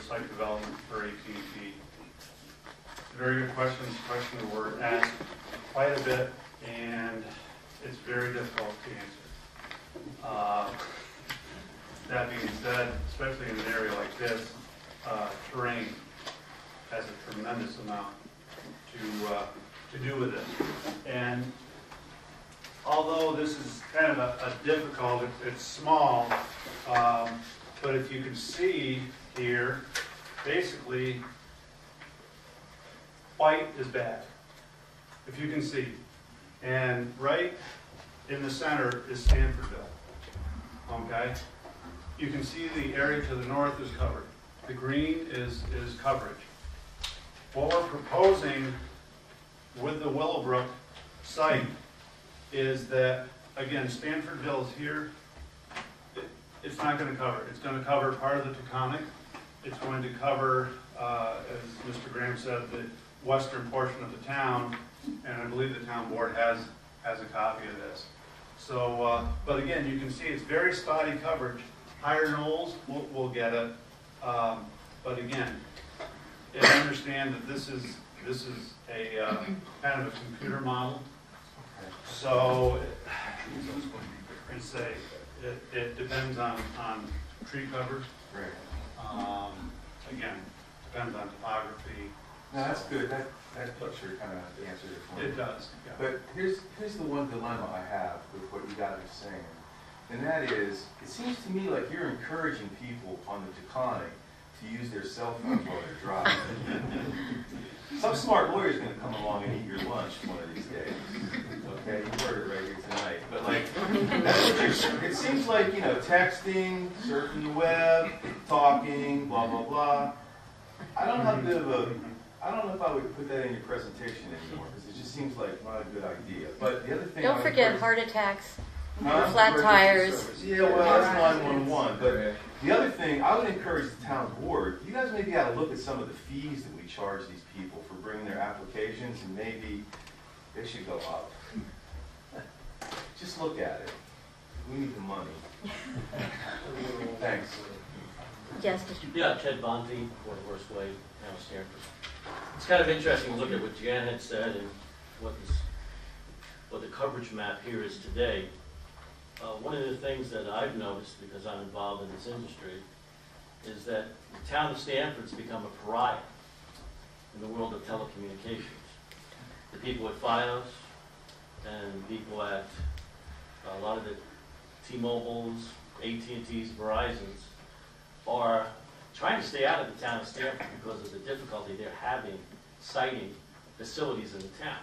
site development for AT&T. Very good question. It's a question that we're asked quite a bit, and it's very difficult to answer. That being said, especially in an area like this, terrain has a tremendous amount to do with it. And although this is kind of a difficult, it's small, but if you can see here, basically, white is bad, if you can see. And right in the center is Stanfordville, okay? You can see the area to the north is covered. The green is coverage. What we're proposing with the Willowbrook site is that, again, Stanfordville is here. It's not going to cover it. It's going to cover part of the Taconic. It's going to cover, as Mr. Graham said, the western portion of the town, and I believe the town board has a copy of this. So, but again, you can see it's very spotty coverage. Higher Knolls will get it, but again, I understand that this is a kind of a computer model. So it depends on tree cover. Right. Again, depends on topography. No, that's good. That picture kind of answered it for me. It does. Yeah. But here's the one dilemma I have with what you guys are saying. And that is, it seems to me like you're encouraging people on the Taconic to use their cell phones while they're driving. Some smart lawyer's going to come along and eat your lunch one of these days. Okay, you heard it right here tonight. But like, that's what it seems like, you know, texting, surfing the web, talking, blah blah blah. I don't know if I would put that in your presentation anymore because it just seems like not a good idea. But the other thing, don't forget heart attacks. Flat tires. Yeah, well, that's 911. But the other thing, I would encourage the town board, you guys maybe ought to look at some of the fees that we charge these people for bringing their applications, and maybe they should go up. Just look at it. We need the money. Thanks. Yes, Mr. Yeah, Ted Bonte, Fort Worth Way, now Stanford. It's kind of interesting to look at what Jan had said and what the coverage map here is today. One of the things that I've noticed, because I'm involved in this industry, is that the town of Stanford's become a pariah in the world of telecommunications. The people at FiOS and people at a lot of the T-Mobiles, AT&T's, Verizon's are trying to stay out of the town of Stanford because of the difficulty they're having siting facilities in the town.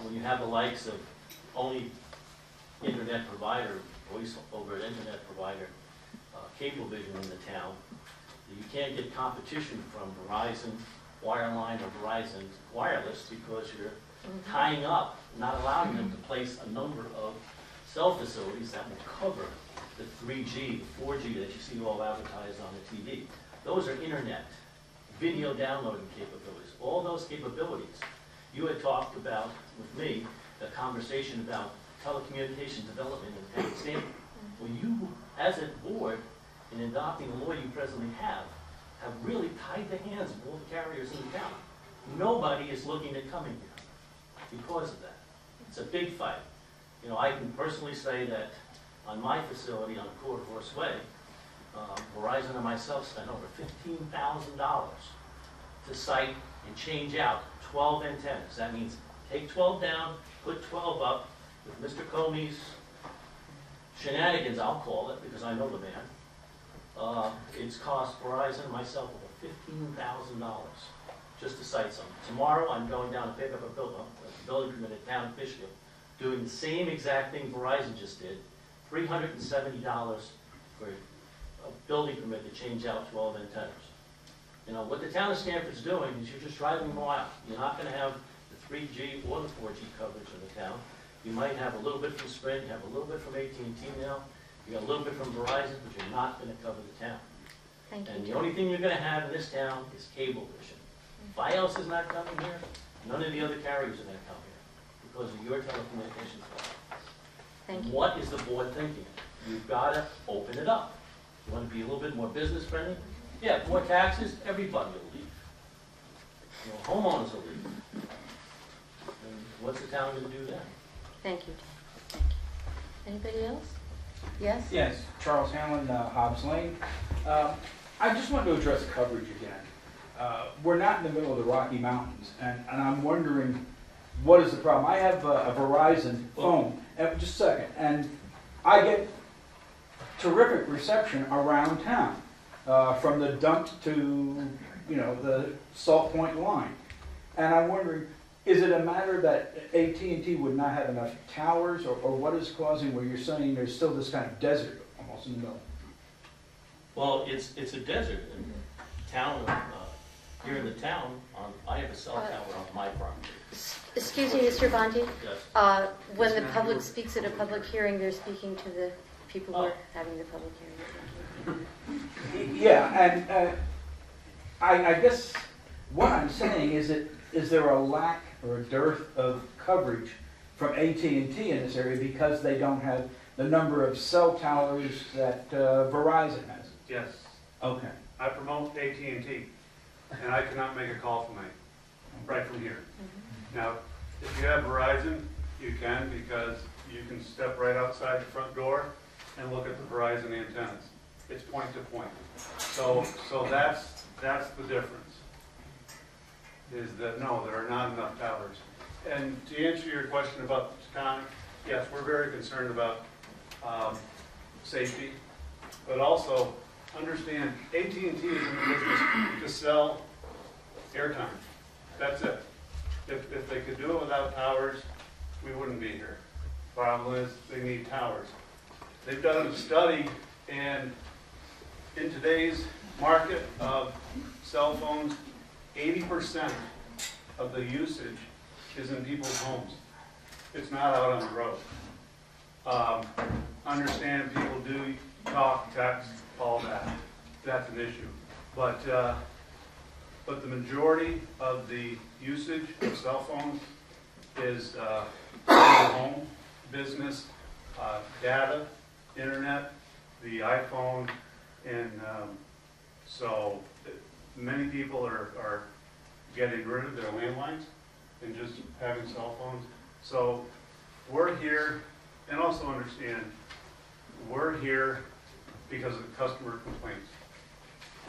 When you have the likes of only internet provider, voice over internet provider, Cablevision in the town, you can't get competition from Verizon Wireline or Verizon Wireless because you're tying up, not allowing them to place a number of cell facilities that will cover the 3G, the 4G that you see all advertised on the TV. Those are internet, video downloading capabilities, all those capabilities. You had talked about, with me, the conversation about telecommunication development in Stanford. Well, you, as a board, in adopting the law you presently have really tied the hands of all the carriers in the town. Nobody is looking at coming here because of that. It's a big fight. You know, I can personally say that on my facility on Court Horse Way, Verizon and myself spent over $15,000 to site and change out 12 antennas. That means take 12 down, put 12 up. With Mr. Comey's shenanigans, I'll call it, because I know the man, it's cost Verizon and myself over $15,000 just to site something. Tomorrow, I'm going down to pick up a building permit at Town of Fishkill, doing the same exact thing Verizon just did, $370 for a building permit to change out 12 antennas. You know, what the town of Stanford's doing is you're just driving them all out. You're not going to have the 3G or the 4G coverage in the town. You might have a little bit from Sprint, you have a little bit from AT&T now, you got a little bit from Verizon, but you're not going to cover the town. Thank you. And the only thing you're going to have in this town is Cablevision. FiOS is not coming here, none of the other carriers are going to come here because of your telecommunications law. Thank you. What is the board thinking? You've got to open it up. You want to be a little bit more business friendly? Yeah, more taxes, everybody will leave. You know, homeowners will leave. And what's the town gonna do then? Thank you. Thank you. Anybody else? Yes? Yes, Charles Hanlon, Hobbs Lane. I just wanted to address coverage again. We're not in the middle of the Rocky Mountains, and I'm wondering, what is the problem? I have a Verizon phone, just a second, and I get terrific reception around town, from the dump to, the Salt Point line. And I'm wondering, is it a matter that AT&T would not have enough towers, or what is causing where you're saying there's still this kind of desert almost in the middle? Well, it's a desert, and town, here in the town, I have a cell tower on my property. Excuse me, Mr. Bondi? Yes. When the public speaks at a public hearing, they're speaking to the people who are having the public hearing. Yeah, and I guess what I'm saying is there a lack or a dearth of coverage from AT&T in this area because they don't have the number of cell towers that Verizon has? Yes. Okay. I promote AT&T, and I cannot make a call from right from here. Now, if you have Verizon, you can, because you can step right outside the front door and look at the Verizon antennas. It's point to point. So that's the difference. Is that no, there are not enough towers. And to answer your question about Taconic, yes, we're very concerned about safety, but also understand AT&T is in the business to sell airtime. That's it. If they could do it without towers, we wouldn't be here. Problem is, they need towers. They've done a study, and in today's market of cell phones, 80% of the usage is in people's homes. It's not out on the road. Understand people do talk, text, all that. That's an issue. But the majority of the usage of cell phones is home, business, data, internet, the iPhone, and so many people are getting rid of their landlines and just having cell phones. So we're here, and also understand, we're here because of customer complaints.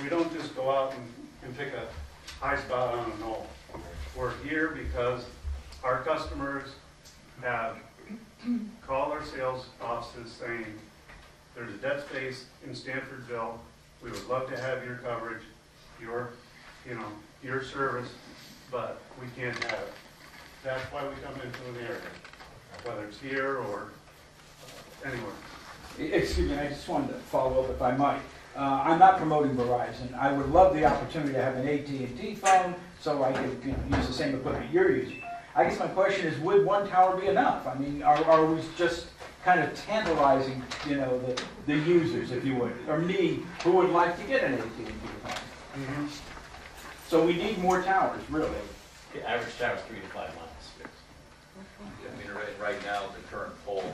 We don't just go out and pick a high spot on a knoll. We're here because our customers have called our sales offices saying, there's a dead space in Stanfordville. We would love to have your coverage, your service, but we can't have it. That's why we come into an area, whether it's here or anywhere. Excuse me, I just wanted to follow up if I might. I'm not promoting Verizon. I would love the opportunity to have an AT&T phone so I could use the same equipment you're using. I guess my question is, would one tower be enough? I mean, are we just kind of tantalizing, the users, if you would, or me, who would like to get an AT&T phone? Mm-hmm. So we need more towers, really. The average tower is 3 to 5 miles. I mean, right now, the current pole